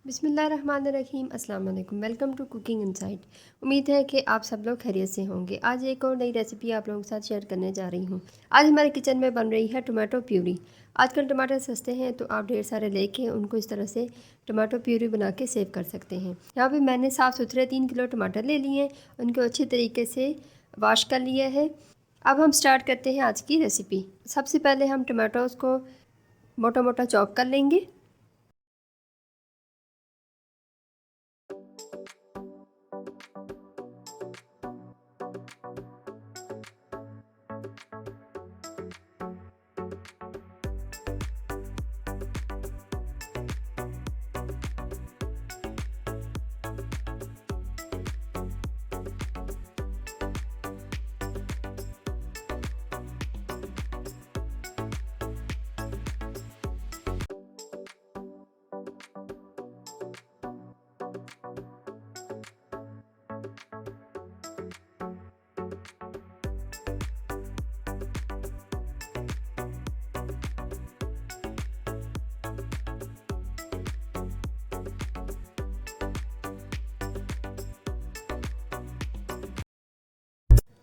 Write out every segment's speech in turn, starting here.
बिस्मिल्लाहिर्रहमानिर्रहीम। अस्सलाम वालेकुम। Welcome to cooking insight. उम्मीद है कि आप सब लोग खैरियत से होंगे। आज एक और नई रेसिपी आप लोगों के साथ शेयर करने जा रही हूँ। आज हमारे किचन में बन रही है टमाटो प्यूरी। आजकल टमाटर सस्ते हैं तो आप ढेर सारे लेके उनको इस तरह से टमाटो प्यूरी बना के सेव कर सकते हैं। यहाँ पे मैंने साफ़ सुथरे 3 किलो टमाटर ले लिए हैं, उनको अच्छी तरीके से वॉश कर लिया है। अब हम स्टार्ट करते हैं आज की रेसिपी। सबसे पहले हम टमाटोज़ को मोटा मोटा चॉप कर लेंगे।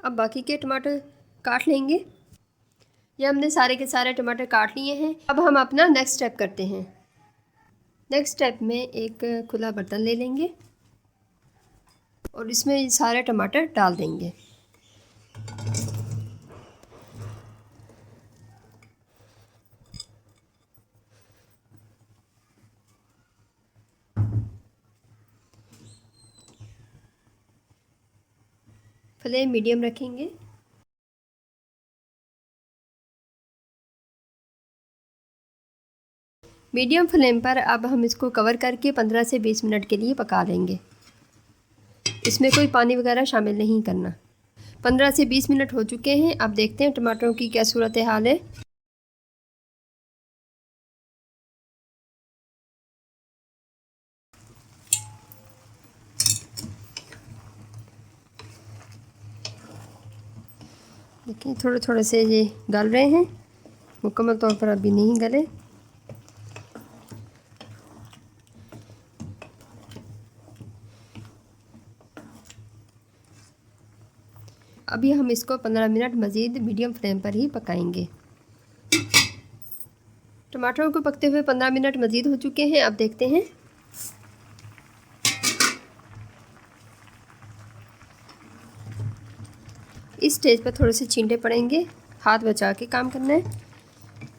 अब बाकी के टमाटर काट लेंगे। ये हमने सारे के सारे टमाटर काट लिए हैं। अब हम अपना नेक्स्ट स्टेप करते हैं। नेक्स्ट स्टेप में एक खुला बर्तन ले लेंगे और इसमें सारे टमाटर डाल देंगे। फ्लेम मीडियम रखेंगे। मीडियम फ्लेम पर अब हम इसको कवर करके 15 से 20 मिनट के लिए पका लेंगे। इसमें कोई पानी वगैरह शामिल नहीं करना। 15 से 20 मिनट हो चुके हैं। अब देखते हैं टमाटरों की क्या सूरत हाल है। देखिए थोड़े थोड़े से ये गल रहे हैं, मुकम्मल तौर पर अभी नहीं गले। अभी हम इसको 15 मिनट मज़ीद मीडियम फ्लेम पर ही पकाएंगे। टमाटरों को पकते हुए 15 मिनट मज़ीद हो चुके हैं। अब देखते हैं। इस स्टेज पर थोड़े से छींटे पड़ेंगे, हाथ बचा के काम करना है।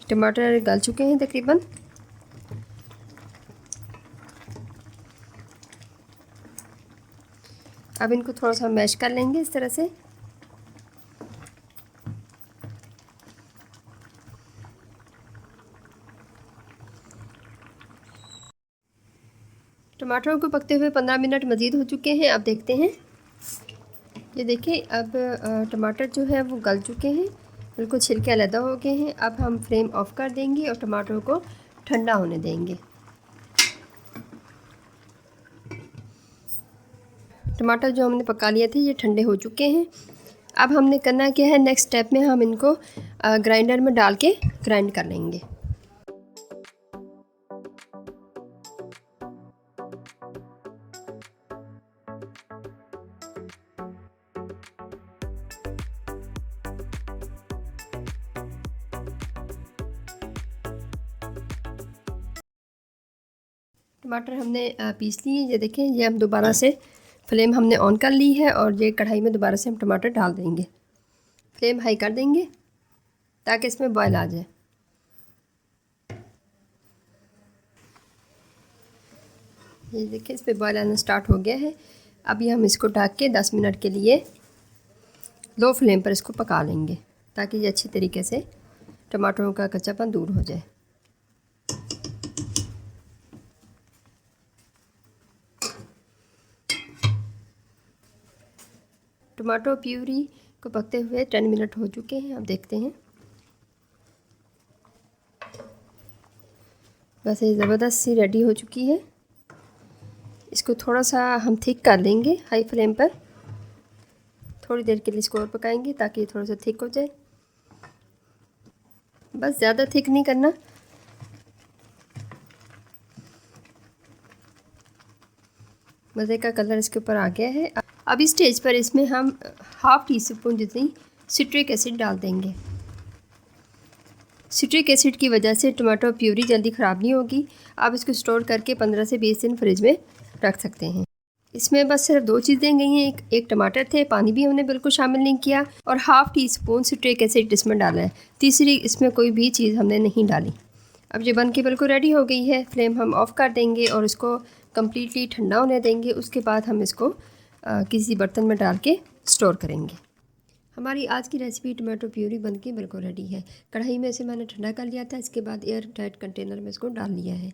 टमाटर गल चुके हैं तकरीबन। अब इनको थोड़ा सा मैश कर लेंगे इस तरह से। टमाटरों को पकते हुए 15 मिनट मज़ीद हो चुके हैं। अब देखते हैं। ये देखिए अब टमाटर जो है वो गल चुके हैं, बिल्कुल छिलके अलग हो गए हैं। अब हम फ्लेम ऑफ कर देंगे और टमाटरों को ठंडा होने देंगे। टमाटर जो हमने पका लिए थे ये ठंडे हो चुके हैं। अब हमने करना क्या है, नेक्स्ट स्टेप में हम इनको ग्राइंडर में डाल के ग्राइंड कर लेंगे। टमाटर हमने पीस लिए। ये देखें, ये हम दोबारा से फ्लेम हमने ऑन कर ली है और ये कढ़ाई में दोबारा से हम टमाटर डाल देंगे। फ्लेम हाई कर देंगे ताकि इसमें बॉयल आ जाए। ये देखिए इस पर बॉयल आना स्टार्ट हो गया है। अभी हम इसको ढक के 10 मिनट के लिए लो फ्लेम पर इसको पका लेंगे ताकि ये अच्छी तरीके से टमाटरों का कच्चापन दूर हो जाए। टमाटो प्यूरी को पकते हुए 10 मिनट हो चुके हैं। अब देखते हैं। बस ये ज़बरदस्त सी रेडी हो चुकी है। इसको थोड़ा सा हम थिक कर लेंगे हाई फ्लेम पर। थोड़ी देर के लिए इसको और पकाएंगे ताकि ये थोड़ा सा थिक हो जाए। बस ज़्यादा थिक नहीं करना। मज़े का कलर इसके ऊपर आ गया है। अब इस स्टेज पर इसमें हम हाफ़ टी स्पून जितनी सिट्रिक एसिड डाल देंगे। सिट्रिक एसिड की वजह से टमाटो प्यूरी जल्दी ख़राब नहीं होगी। आप इसको स्टोर करके 15 से 20 दिन फ्रिज में रख सकते हैं। इसमें बस सिर्फ 2 चीज़ें गई हैं, एक टमाटर थे, पानी भी हमने बिल्कुल शामिल नहीं किया, और half tea spoon citric acid इसमें डाला है। तीसरी इसमें कोई भी चीज़ हमने नहीं डाली। अब ये बन के बिल्कुल रेडी हो गई है। फ्लेम हम ऑफ़ कर देंगे और इसको कम्प्लीटली ठंडा होने देंगे। उसके बाद हम इसको किसी बर्तन में डाल के स्टोर करेंगे। हमारी आज की रेसिपी टमाटो प्यूरी बनके बिल्कुल रेडी है। कढ़ाई में इसे मैंने ठंडा कर लिया था। इसके बाद एयर टाइट कंटेनर में इसको डाल लिया है।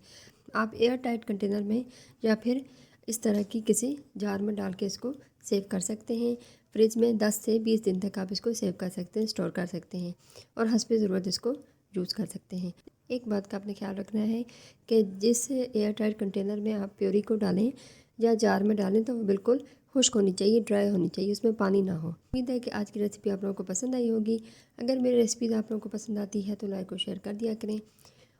आप एयर टाइट कंटेनर में या फिर इस तरह की किसी जार में डाल के इसको सेव कर सकते हैं। फ्रिज में 10 से 20 दिन तक आप इसको सेव कर सकते हैं, स्टोर कर सकते हैं, और हस्ब ज़रूरत इसको यूज़ कर सकते हैं। एक बात का आपने ख्याल रखना है कि जिस एयर टाइट कंटेनर में आप प्योरी को डालें या जार में डालें तो वो बिल्कुल खुश्क होनी चाहिए, ड्राई होनी चाहिए, उसमें पानी ना हो। उम्मीद है कि आज की रेसिपी आप लोगों को पसंद आई होगी। अगर मेरी रेसिपीज़ आप लोगों को पसंद आती है तो लाइक और शेयर कर दिया करें,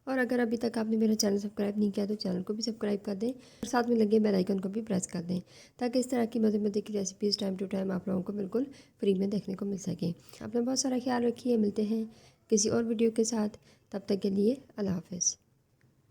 और अगर अभी तक आपने मेरा चैनल सब्सक्राइब नहीं किया तो चैनल को भी सब्सक्राइब कर दें और साथ में लगे बेल आइकन को भी प्रेस कर दें, ताकि इस तरह की मज़े मज़े की रेसिपीज़ टाइम टू टाइम आप लोगों को बिल्कुल फ्री में देखने को मिल सके। आपने बहुत सारा ख्याल रखिए। मिलते हैं किसी और वीडियो के साथ, तब तक के लिए अल्लाह हाफ़िज़।